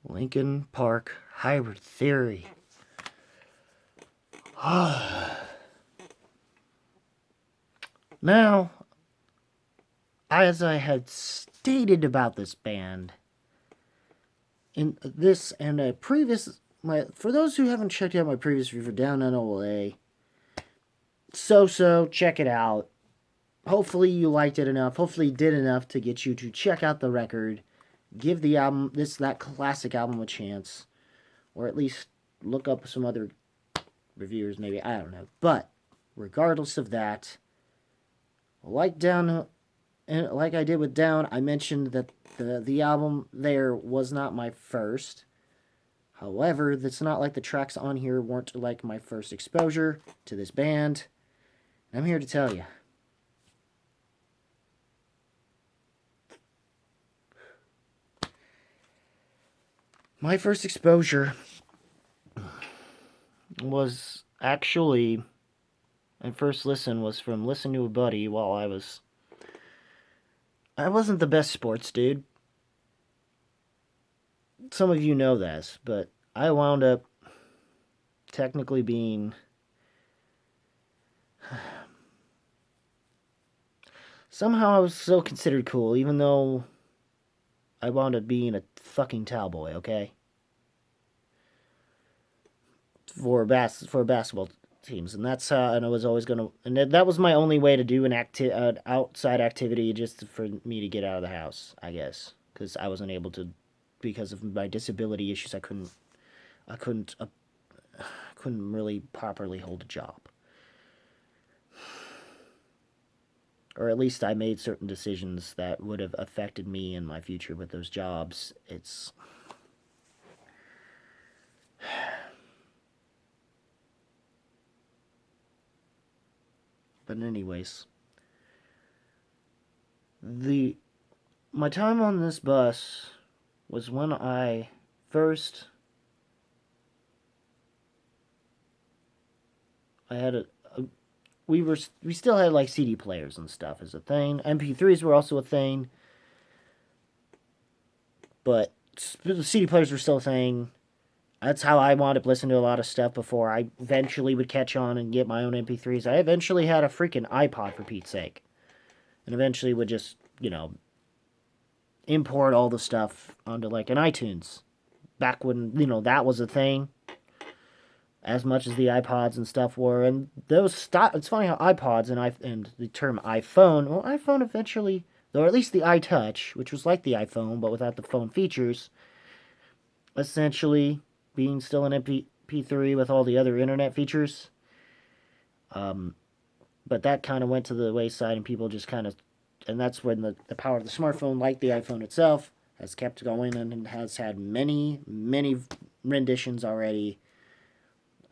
Linkin Park Hybrid Theory. Now, as I had stated about this band in this and a previous, for those who haven't checked out my previous review for Down NOLA, check it out. Hopefully you liked it enough. Hopefully it did enough to get you to check out the record, give the album, that classic album a chance, or at least look up some other reviewers, maybe, I don't know. But regardless of that, like I did with Down, I mentioned that the album there was not my first. However, it's not like the tracks on here weren't like my first exposure to this band. I'm here to tell you. My first exposure was actually, my first listen was from Listen to a Buddy while I wasn't the best sports dude. Some of you know this, but I wound up technically being somehow I was still considered cool, even though I wound up being a fucking towboy, okay? For basketball teams, and that's how. And I was always gonna, and that was my only way to do an outside activity, just for me to get out of the house, I guess, because I wasn't able to, because of my disability issues. I couldn't really properly hold a job, or at least I made certain decisions that would have affected me in my future with those jobs. But anyways, my time on this bus was when I first we still had like CD players and stuff as a thing. MP3s were also a thing, but the CD players were still a thing. That's how I wound up listening to a lot of stuff before I eventually would catch on and get my own MP3s. I eventually had a freaking iPod, for Pete's sake. And eventually would just, import all the stuff onto like an iTunes. Back when, that was a thing. As much as the iPods and stuff were. And it's funny how iPods and the term iPhone, well, iPhone eventually, or at least the iTouch, which was like the iPhone, but without the phone features, essentially being still an MP3 with all the other internet features. But that kind of went to the wayside, and people just kind of, and that's when the power of the smartphone, like the iPhone itself, has kept going and has had many, many renditions already.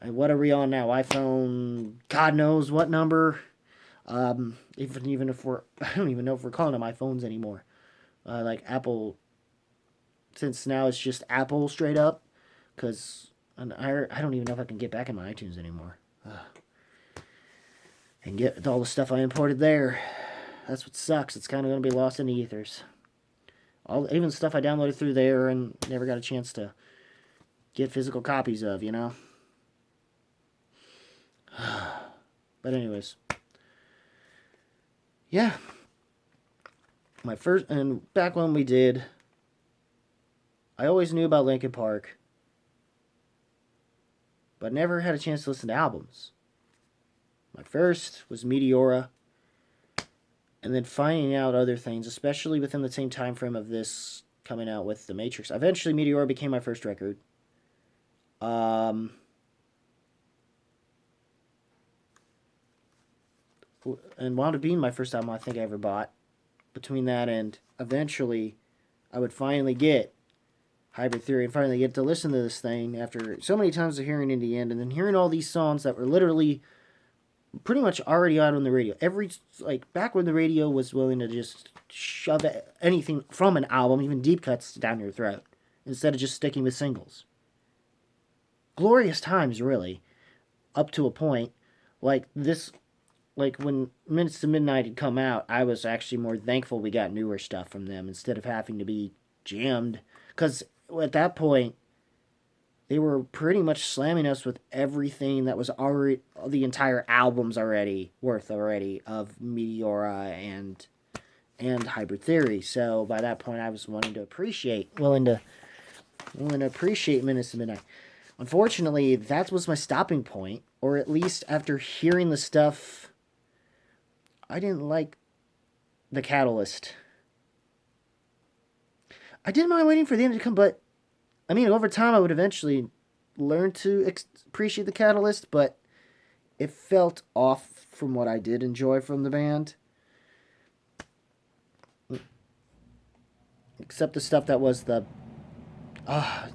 And what are we on now? iPhone, God knows what number. Even if I don't even know if we're calling them iPhones anymore. Like Apple, since now it's just Apple straight up. Because I don't even know if I can get back in my iTunes anymore. And get all the stuff I imported there. That's what sucks. It's kind of going to be lost in the ethers. Even stuff I downloaded through there and never got a chance to get physical copies of, But anyways. Yeah. My first, and back when we did, I always knew about Linkin Park, but never had a chance to listen to albums. My first was Meteora, and then finding out other things, especially within the same time frame of this coming out with The Matrix. Eventually, Meteora became my first record. And wound up being my first album I think I ever bought. Between that and eventually, I would finally get Hybrid Theory and finally get to listen to this thing after so many times of hearing in the end, and then hearing all these songs that were literally pretty much already out on the radio. Back when the radio was willing to just shove anything from an album, even deep cuts, down your throat, instead of just sticking with singles. Glorious times, really, up to a point. Like when Minutes to Midnight had come out, I was actually more thankful we got newer stuff from them instead of having to be jammed. Because at that point, they were pretty much slamming us with everything that was already, the entire albums already, of Meteora and Hybrid Theory. So by that point, I was willing to appreciate Menace to Midnight. Unfortunately, that was my stopping point, or at least after hearing the stuff, I didn't like the Catalyst. I didn't mind waiting for the end to come, but I mean, over time, I would eventually learn to appreciate the Catalyst, but it felt off from what I did enjoy from the band. Except the stuff that was the...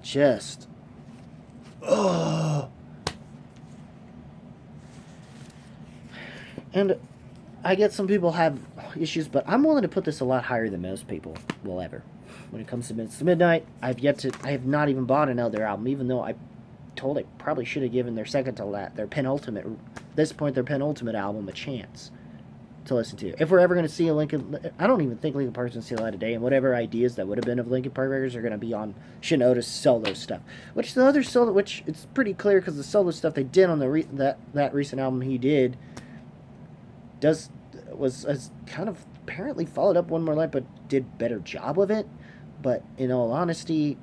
just... And I get some people have issues, but I'm willing to put this a lot higher than most people will ever. When it comes to Minutes to Midnight, I have not even bought another album, even though I probably should have given their their penultimate album a chance to listen to. If we're ever going to see a Linkin, I don't even think Linkin Park's going to see a light of day, and whatever ideas that would have been of Linkin Park records are going to be on Shinoda's solo stuff. Which it's pretty clear because the solo stuff they did on that recent album he did was kind of apparently followed up One More Light, but did better job of it. But in all honesty,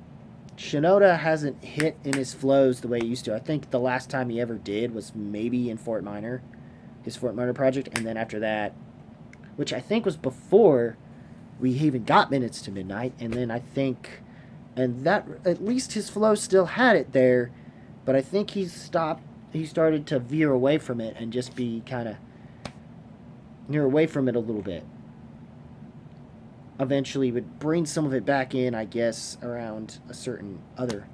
Shinoda hasn't hit in his flows the way he used to. I think the last time he ever did was maybe in Fort Minor, his Fort Minor project, and then after that, which I think was before we even got Minutes to Midnight, and then I think, and that, at least his flow still had it there, but I think he started to veer away from it and just be kind of near away from it a little bit. Eventually would bring some of it back in, I guess, around a certain other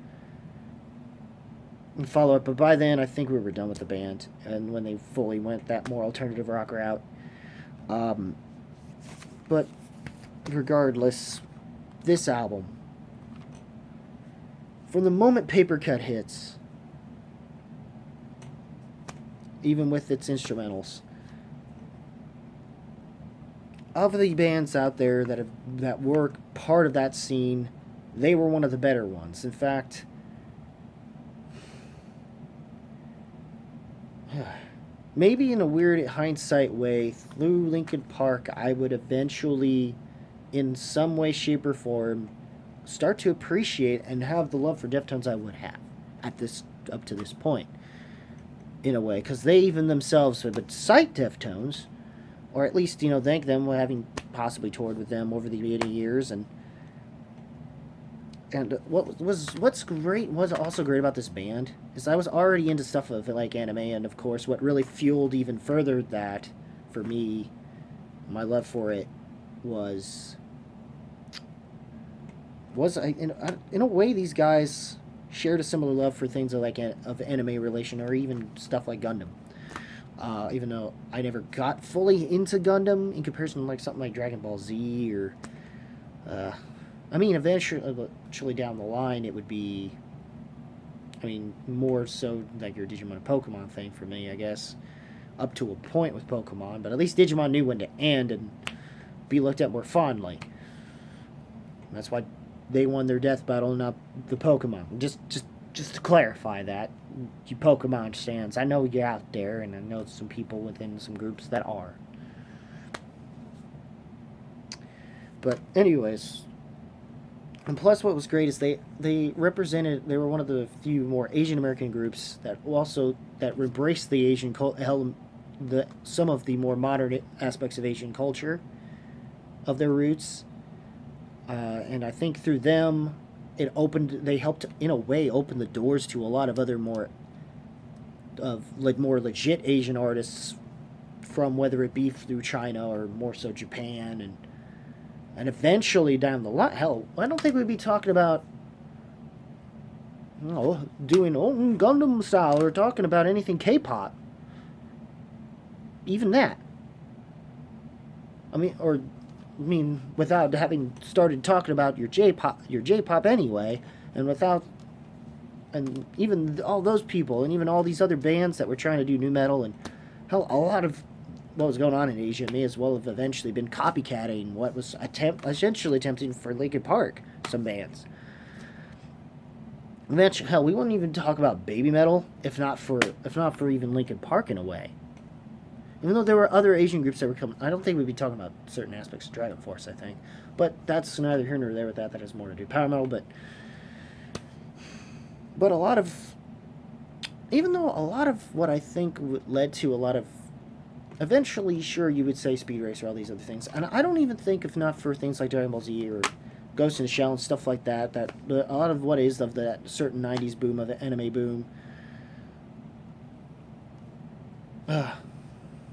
follow-up. But by then, I think we were done with the band, and when they fully went that more alternative rock route. But regardless, this album, from the moment Paper Cut hits, even with its instrumentals, of the bands out there that were part of that scene, they were one of the better ones. In fact, maybe in a weird hindsight way, through Linkin Park, I would eventually, in some way, shape, or form, start to appreciate and have the love for Deftones I would have up to this point, in a way, because they even themselves would cite Deftones, or at least, thank them for having possibly toured with them over the many years. And what's also great about this band is I was already into stuff of like anime, and of course what really fueled even further that for me, my love for it was in a way these guys shared a similar love for things of anime relation, or even stuff like Gundam. Even though I never got fully into Gundam in comparison to something like Dragon Ball Z or, eventually down the line it would be, more so like your Digimon and Pokemon thing for me, I guess, up to a point with Pokemon, but at least Digimon knew when to end and be looked at more fondly. That's why they won their death battle, not the Pokemon. Just to clarify that, you Pokemon stands, I know you're out there, and I know some people within some groups that are. But anyways, and plus what was great is they were one of the few more Asian American groups that embraced the Asian some of the more modern aspects of Asian culture of their roots, and I think through them they helped in a way open the doors to a lot of other more legit Asian artists, from whether it be through China or more so Japan, and eventually down the line, hell, I don't think we'd be talking about doing Gundam style or talking about anything K-pop, even that. Without having started talking about your J-pop anyway, and even all those people, and even all these other bands that were trying to do new metal, and hell, a lot of what was going on in Asia may as well have eventually been copycatting what was essentially attempting for Linkin Park, some bands. Eventually, hell, we wouldn't even talk about baby metal if not for even Linkin Park in a way. Even though there were other Asian groups that were coming, I don't think we'd be talking about certain aspects of Dragon Force. I think, but that's neither here nor there with that. That has more to do with power metal, but a lot of, even though a lot of what I think led to a lot of, eventually, sure, you would say Speed Racer, all these other things, and I don't even think if not for things like Dragon Ball Z or Ghost in the Shell and stuff like that, that a lot of what is of that certain '90s boom of the anime boom.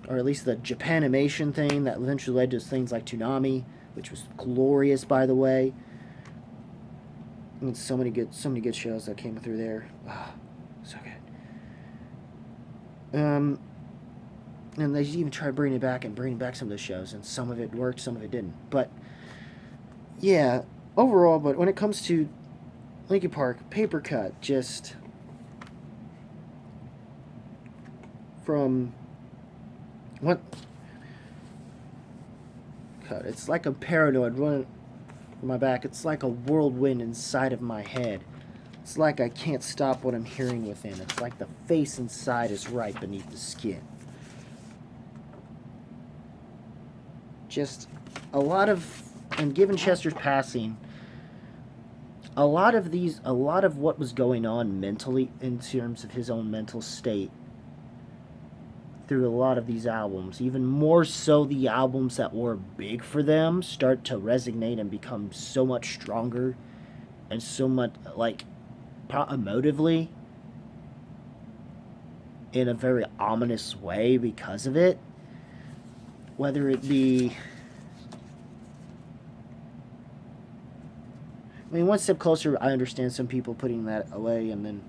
Or at least the Japanimation thing that eventually led to things like Toonami, which was glorious, by the way. And so many good shows that came through there. So good. And they even tried bringing back some of those shows, and some of it worked, some of it didn't. But yeah, overall, but when it comes to Linkin Park, Paper Cut, just from what? God, it's like a paranoid running from my back. It's like a whirlwind inside of my head. It's like I can't stop what I'm hearing within. It's like the face inside is right beneath the skin. Just a lot of, and given Chester's passing, a lot of what was going on mentally in terms of his own mental state through a lot of these albums, even more so the albums that were big for them, start to resonate and become so much stronger and so much, like, emotively in a very ominous way because of it. Whether it be, I mean, One Step Closer, I understand some people putting that away, and then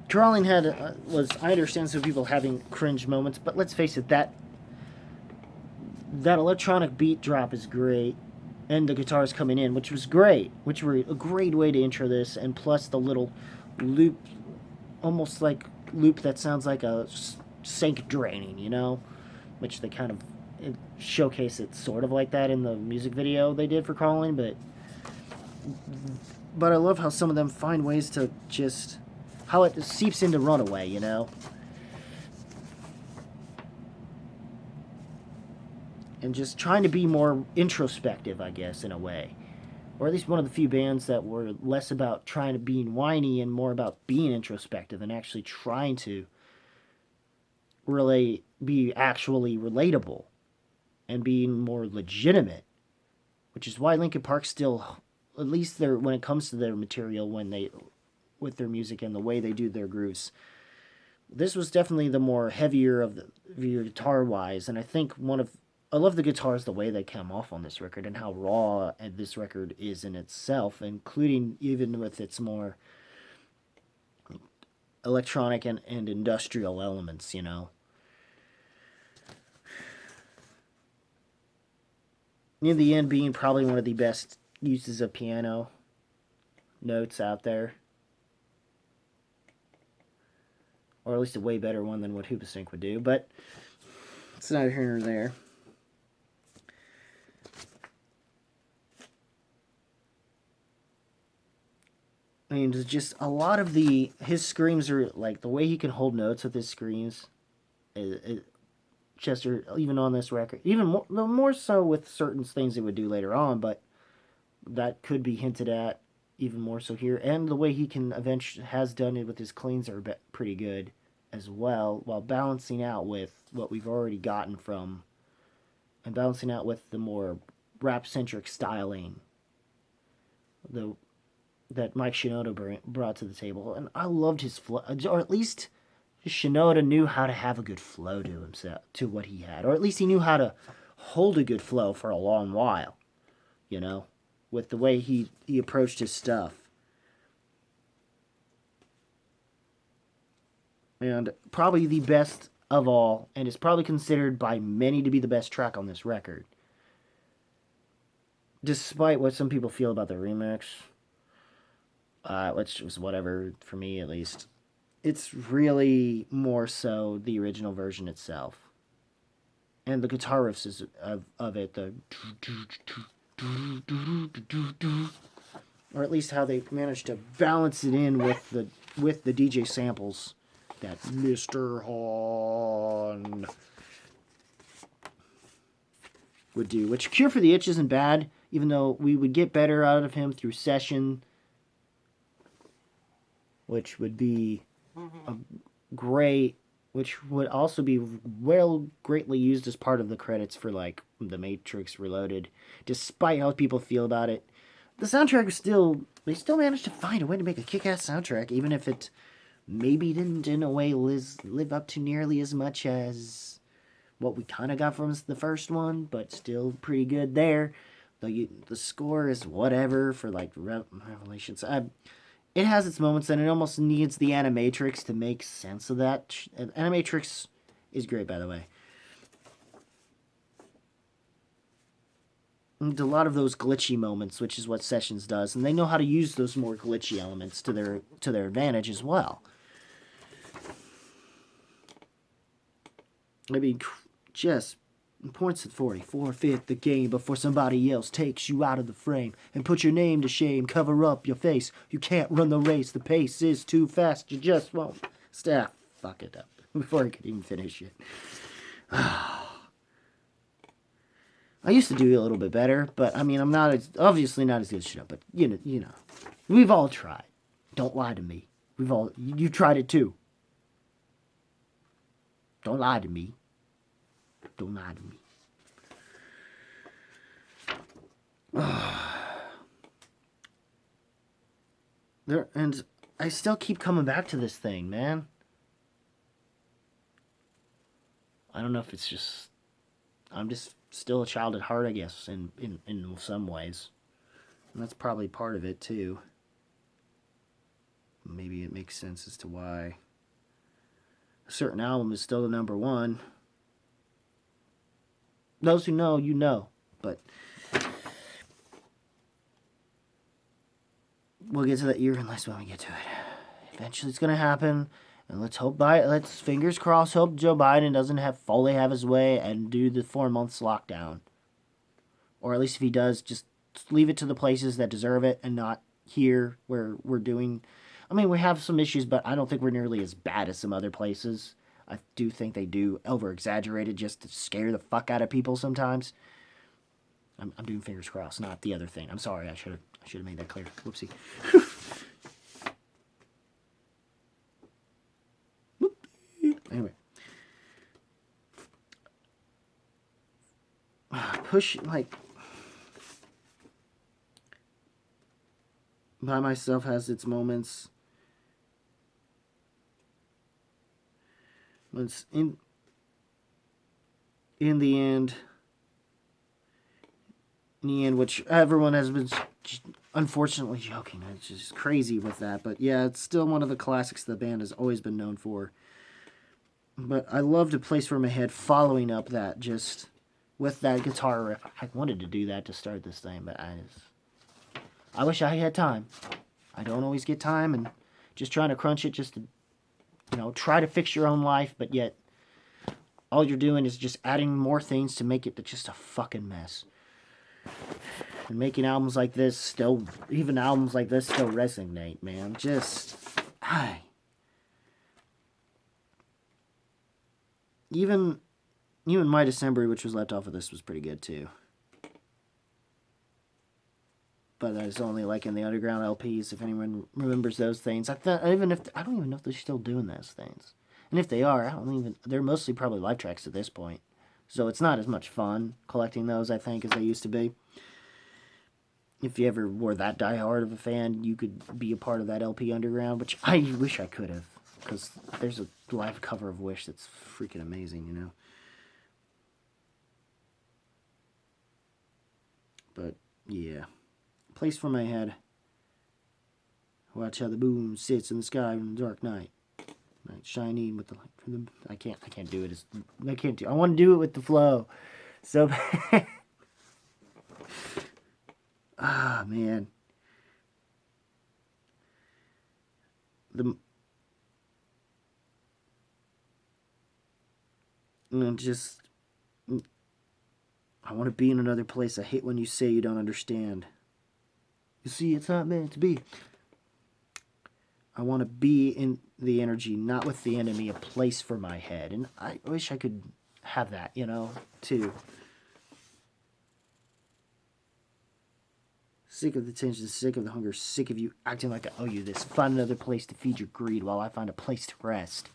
Crawling I understand some people having cringe moments, but let's face it, that electronic beat drop is great, and the guitars coming in, which was great, which were a great way to intro this, and plus the little loop, almost like loop that sounds like a sink draining, which they kind of showcase it sort of like that in the music video they did for Crawling, but I love how some of them find ways to just, how it seeps into Runaway, and just trying to be more introspective, I guess, in a way. Or at least one of the few bands that were less about trying to be whiny and more about being introspective and actually trying to really be actually relatable and being more legitimate. Which is why Linkin Park still, at least when it comes to their material, with their music and the way they do their grooves, this was definitely the more heavier of the guitar wise, and I think I love the guitars, the way they come off on this record, and how raw this record is in itself, including even with its more electronic and industrial elements, In the end, being probably one of the best uses of piano notes out there. Or at least a way better one than what Hoopasync would do, but it's neither here nor there. I mean, it's just a lot of his screams are, like, the way he can hold notes with his screams. Chester, even on this record, even more so with certain things he would do later on, but that could be hinted at even more so here. And the way he has done it with his cleans are pretty good as well, while balancing out with what we've already gotten from, and balancing out with the more rap-centric styling that Mike Shinoda brought to the table. And I loved his flow, or at least Shinoda knew how to have a good flow to himself, to what he had, or at least he knew how to hold a good flow for a long while, with the way he approached his stuff. And probably the best of all, and is probably considered by many to be the best track on this record. Despite what some people feel about the remix, which was whatever, for me at least. it's really more so the original version itself. And the guitar riffs of it, the or at least how they managed to balance it in with the DJ samples that Mr. Hahn would do. Which Cure for the Itch isn't bad, even though we would get better out of him through session, which would be a great, which would also be greatly used as part of the credits for like The Matrix Reloaded, despite how people feel about it. The soundtrack was still, they still managed to find a way to make a kick-ass soundtrack, even if it maybe didn't in a way live up to nearly as much as what we kind of got from the first one, but still pretty good there. The score is whatever for like Revelations. It has its moments, and it almost needs the Animatrix to make sense of that. Animatrix is great, by the way. And a lot of those glitchy moments, which is what Sessions does, and they know how to use those more glitchy elements to their advantage as well. I mean, just points at 40. Forfeit the game before somebody else takes you out of the frame and put your name to shame. Cover up your face. You can't run the race. The pace is too fast. You just won't. Staff, fuck it up before I could even finish it. I used to do a little bit better, but I mean, I'm obviously not as good as shit. But you know, we've all tried. Don't lie to me. You tried it too. Don't lie to me. Don't lie to me. And I still keep coming back to this thing, man. I don't know if it's just I'm just still a child at heart, I guess, in some ways. And that's probably part of it too. Maybe it makes sense as to why a certain album is still the number one. Those who know, you know. But we'll get to that year unless when we get to it. Eventually it's going to happen. And let's fingers crossed, hope Joe Biden doesn't fully have his way and do the 4 months lockdown. Or at least if he does, just leave it to the places that deserve it and not here where we're doing. I mean, we have some issues, but I don't think we're nearly as bad as some other places. I do think they do over-exaggerate it just to scare the fuck out of people sometimes. I'm doing fingers crossed, not the other thing. I'm sorry, I should have made that clear. Whoopsie. Anyway. Push, like, By Myself has its moments. It's in the end, which everyone has been unfortunately joking. It's just crazy with that. But yeah, it's still one of the classics the band has always been known for. But I loved A Place for My Head following up that just with that guitar riff. I wanted to do that to start this thing, but I wish I had time. I don't always get time, and just trying to crunch it just to, try to fix your own life, but yet all you're doing is just adding more things to make it just a fucking mess. And making albums like this still resonate, man. Even My December, which was left off of this, was pretty good too. But that's only like in the underground LPs, if anyone remembers those things. I don't even know if they're still doing those things. And if they are, they're mostly probably live tracks at this point. So it's not as much fun collecting those, I think, as they used to be. If you ever were that diehard of a fan, you could be a part of that LP underground, which I wish I could have. Because there's a live cover of Wish that's freaking amazing, But, yeah. Place for My Head. Watch how the moon sits in the sky in the dark night. Night shining with the light from the... I can't do it. I want to do it with the flow. So bad. Man. And just, I want to be in another place. I hate when you say you don't understand. You see, it's not meant to be. I want to be in the energy, not with the enemy, a place for my head. And I wish I could have that, too. Sick of the tension, sick of the hunger, sick of you acting like I owe you this. Find another place to feed your greed while I find a place to rest.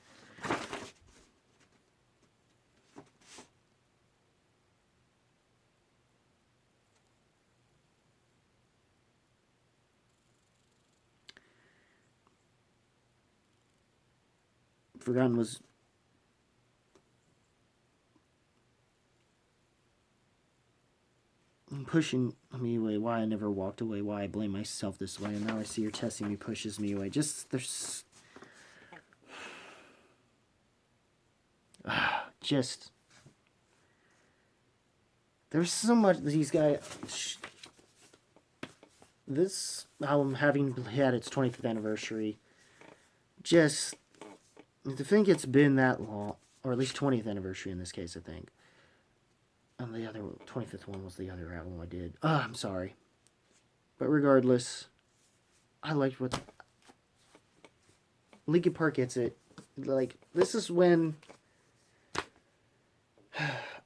Forgotten was pushing me away, why I never walked away, why I blame myself this way, and now I see her testing me, pushes me away. There's so much these guys. This album, having had its 25th anniversary, just, I think it's been that long, or at least 20th anniversary in this case, I think. And the other 25th one was the other album I did. I'm sorry. But regardless, I liked what Linkin Park gets it. Like, this is when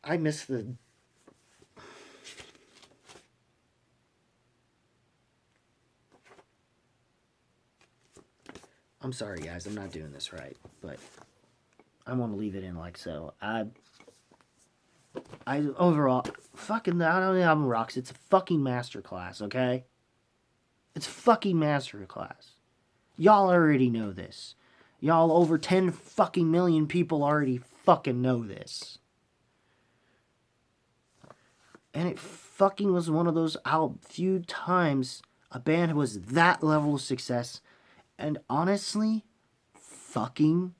I miss the I'm sorry guys, I'm not doing this right, but I want to leave it in like so. I overall, fucking, I don't know, album rocks. It's a fucking masterclass, okay? It's a fucking masterclass. Y'all already know this. Y'all, over 10 fucking million people already fucking know this. And it fucking was one of those few times a band was that level of success, and honestly, fucking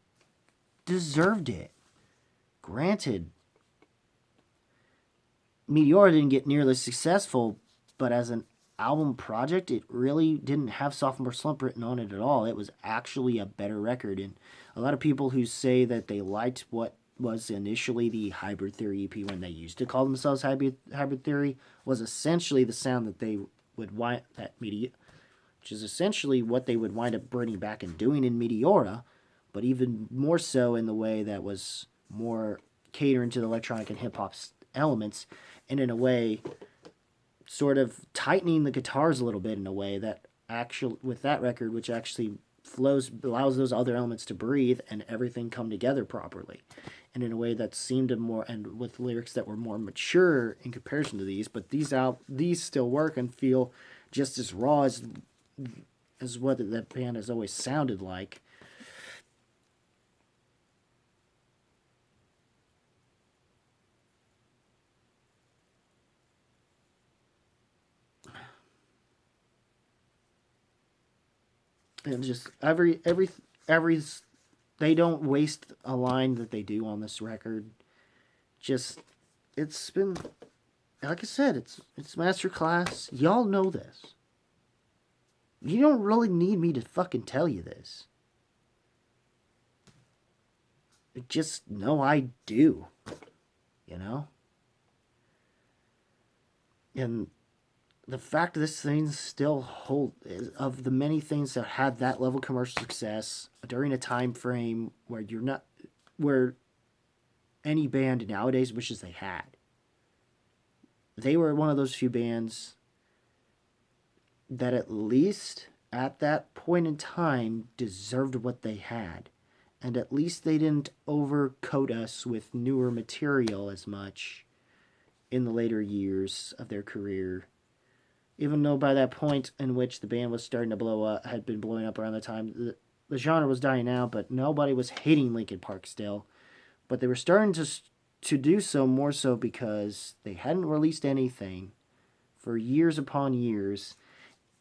deserved it. Granted, Meteora didn't get nearly as successful, but as an album project, it really didn't have Sophomore Slump written on it at all. It was actually a better record, and a lot of people who say that they liked what was initially the Hybrid Theory EP when they used to call themselves Hybrid Theory was essentially the sound that they would which is essentially what they would wind up bringing back and doing in Meteora, but even more so in the way that was more catering to the electronic and hip-hop elements, and in a way sort of tightening the guitars a little bit in a way that actually, with that record, which actually allows those other elements to breathe and everything come together properly, and in a way that seemed and with lyrics that were more mature in comparison to these, but these still work and feel just as raw as what that band has always sounded like. And just every they don't waste a line that they do on this record. Just, it's been, like I said, it's masterclass. Y'all know this. You don't really need me to fucking tell you this. Just know I do. You know? And the fact that this thing still of the many things that had that level of commercial success during a time frame where any band nowadays wishes they had. They were one of those few bands that at least at that point in time deserved what they had. And at least they didn't overcoat us with newer material as much in the later years of their career. Even though by that point in which the band was starting to blow up, had been blowing up around the time, the genre was dying out, but nobody was hating Linkin Park still. But they were starting to do so more so because they hadn't released anything for years upon years.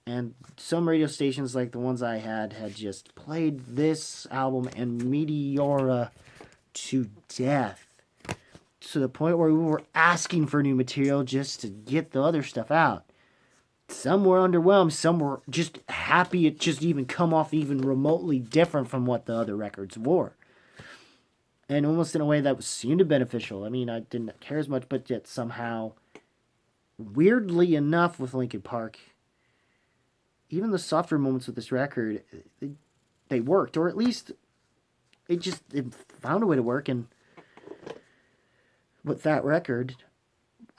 And some radio stations like the ones I had just played this album and Meteora to death. To the point where we were asking for new material just to get the other stuff out. Some were underwhelmed, some were just happy it just even come off even remotely different from what the other records were. and almost in a way that seemed beneficial. I mean, I didn't care as much, but yet somehow, weirdly enough, with Linkin Park, even the softer moments with this record, they worked, or at least it found a way to work. And with that record,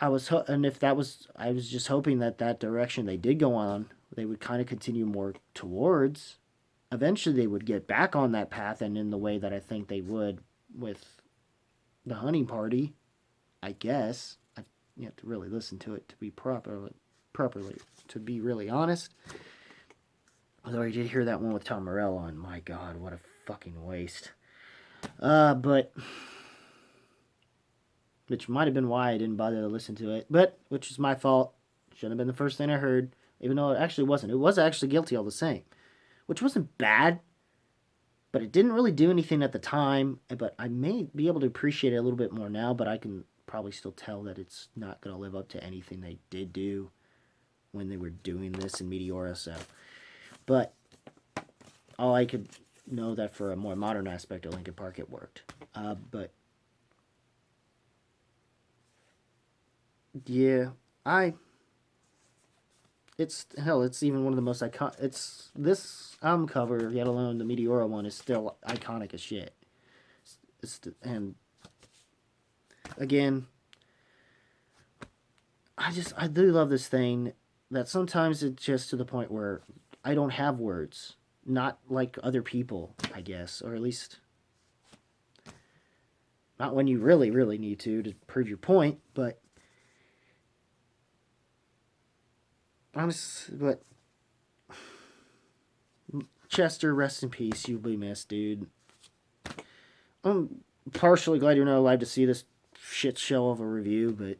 I was just hoping that direction they did go on, they would kind of continue more towards. Eventually, they would get back on that path, and in the way that I think they would with the Hunting Party, I guess. You have to really listen to it to be properly, to be really honest. Although I did hear that one with Tom Morello on. My God, what a fucking waste. But which might have been why I didn't bother to listen to it. But which is my fault. Shouldn't have been the first thing I heard, even though it actually wasn't. It was actually Guilty all the same, which wasn't bad, but it didn't really do anything at the time. But I may be able to appreciate it a little bit more now. But I can probably still tell that it's not going to live up to anything they did do when they were doing this in Meteora. So, but all I could know that for a more modern aspect of Linkin Park, it worked. But yeah, it's even one of the most iconic. It's this album cover, yet alone the Meteora one, is still iconic as shit. And again, I do love this thing that sometimes it's just to the point where I don't have words, not like other people, I guess, or at least not when you really, really need to prove your point, but honestly, but Chester, rest in peace. You'll be missed, dude. I'm partially glad you're not alive to see this shit show of a review, but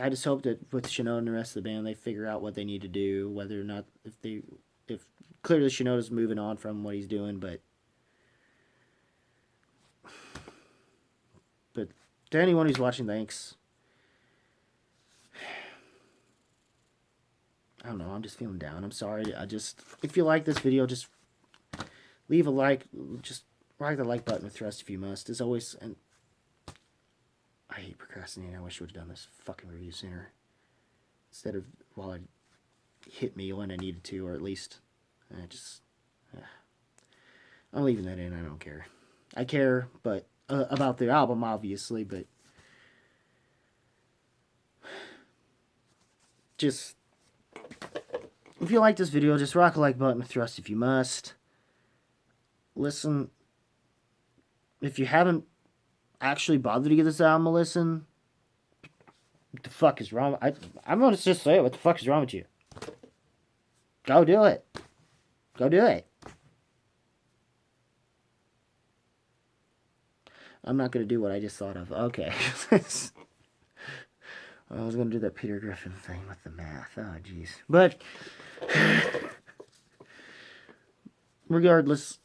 I just hope that with Shinoda and the rest of the band, they figure out what they need to do, whether or not if clearly Shinoda's moving on from what he's doing, but to anyone who's watching, thanks. I don't know, I'm just feeling down. I'm sorry. If you like this video, just leave a like. Just rock the like button with thrust if you must. As always, and I hate procrastinating. I wish I would have done this fucking review sooner. Instead of while it hit me when I needed to, or at least I'm leaving that in. I don't care. I care, but about the album, obviously, but just if you like this video, just rock a like button with thrust if you must. Listen, if you haven't actually bothered to give this album a listen, what the fuck is wrong? I'm going to just say it. What the fuck is wrong with you? Go do it. Go do it. I'm not going to do what I just thought of. Okay. I was going to do that Peter Griffin thing with the math. Oh, jeez. But regardless,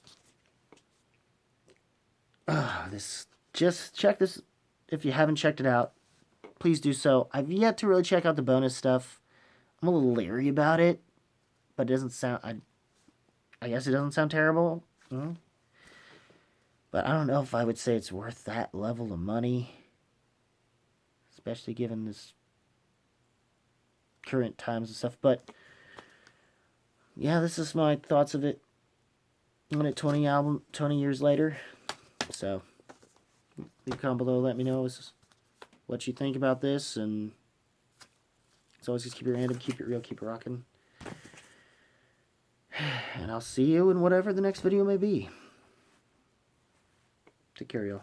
just check this. If you haven't checked it out, please do so. I've yet to really check out the bonus stuff. I'm a little leery about it, but it doesn't sound. I guess it doesn't sound terrible. Mm-hmm. But I don't know if I would say it's worth that level of money, especially given this current times and stuff. But yeah, this is my thoughts of it on it 20 years later. So leave a comment below, let me know what you think about this, and as always, just keep it random, keep it real, keep it rocking. And I'll see you in whatever the next video may be. Take care, y'all.